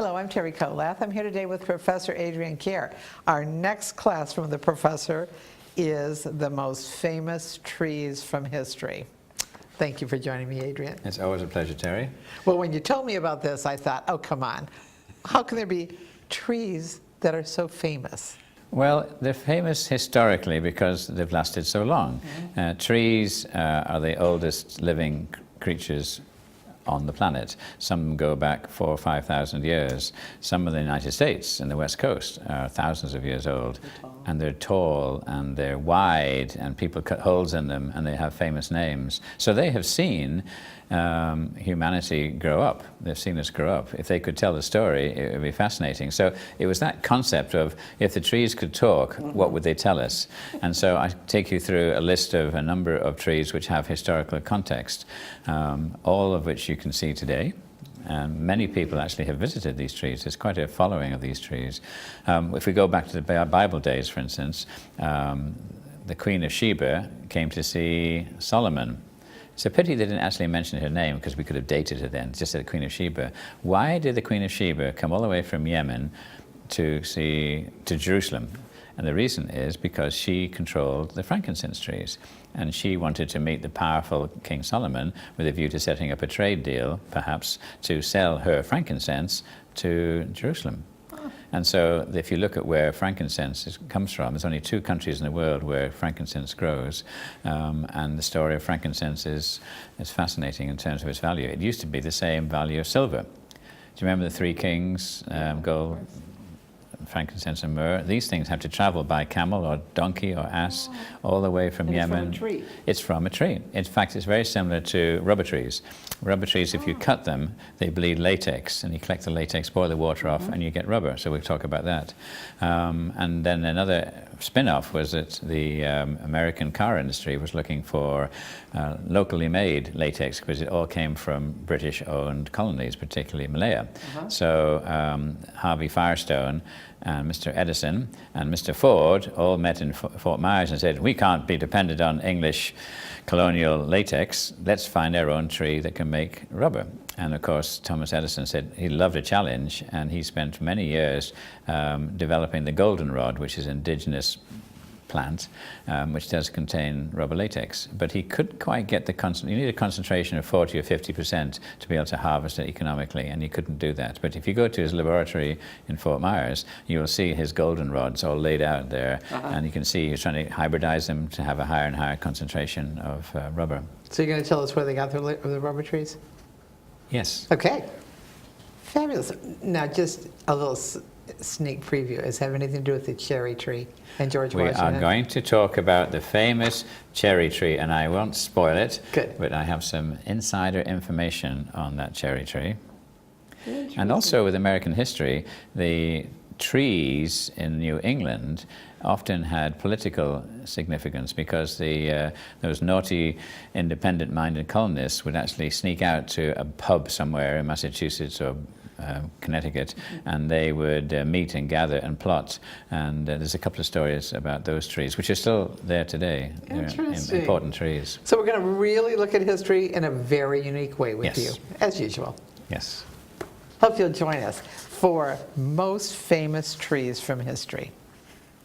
Hello, I'm Terry Kolath. I'm here today with Professor Adrienne Kehr. Our next class from the professor is the most famous trees from history. Thank you for joining me, Adrienne. It's always a pleasure, Terry. Well, when you told me about this, I thought, oh, come on. How can there be trees that are so famous? Well, they're famous historically because they've lasted so long. Trees are the oldest living creatures on the planet. Some go back 4,000 or 5,000 years. Some in the United States, in the West Coast, are thousands of years old. And they're tall and they're wide and people cut holes in them and they have famous names. So they have seen humanity grow up. They've seen us grow up. If they could tell the story, it would be fascinating. So it was that concept of if the trees could talk, what would they tell us? And so I take you through a list of a number of trees which have historical context, all of which you can see today. Many people actually have visited these trees. There's quite a following of these trees. If we go back to the Bible days, for instance, the Queen of Sheba came to see Solomon. It's a pity they didn't actually mention her name because we could have dated her then, just said Queen of Sheba. Why did the Queen of Sheba come all the way from Yemen to Jerusalem? And the reason is because she controlled the frankincense trees. And she wanted to meet the powerful King Solomon with a view to setting up a trade deal, perhaps, to sell her frankincense to Jerusalem. And so if you look at where frankincense comes from, there's only 2 countries in the world where frankincense grows. And the story of frankincense is fascinating in terms of its value. It used to be the same value of silver. Do you remember the 3 kings, gold, frankincense and myrrh? These things have to travel by camel or donkey or ass all the way from Yemen. It's from a tree. It's from a tree. In fact, it's very similar to rubber trees. Rubber trees, if you cut them, they bleed latex, and you collect the latex, boil the water off, and you get rubber. So we'll talk about that. And then another spin-off was that the American car industry was looking for locally made latex because it all came from British-owned colonies, particularly Malaya. So Harvey Firestone and Mr. Edison and Mr. Ford all met in Fort Myers and said, we can't be dependent on English colonial latex. Let's find our own tree that can make rubber. And of course, Thomas Edison said he loved a challenge, and he spent many years developing the goldenrod, which is an indigenous plant, which does contain rubber latex. But he couldn't quite get you need a concentration of 40 or 50% to be able to harvest it economically, and he couldn't do that. But if you go to his laboratory in Fort Myers, you will see his goldenrods all laid out there, and you can see he's trying to hybridize them to have a higher and higher concentration of rubber. So you're going to tell us where they got the rubber trees? Yes. Okay. Fabulous. Now, just a little sneak preview. Does it have anything to do with the cherry tree and George Washington? We are going to talk about the famous cherry tree, and I won't spoil it. Good. But I have some insider information on that cherry tree. And also with American history, the trees in New England often had political significance because those naughty, independent-minded colonists would actually sneak out to a pub somewhere in Massachusetts or Connecticut, and they would meet and gather and plot. And there's a couple of stories about those trees, which are still there today. Interesting. They're important trees. So we're going to really look at history in a very unique way with Yes. you, as usual. Yes. Hope you'll join us for most famous trees from history.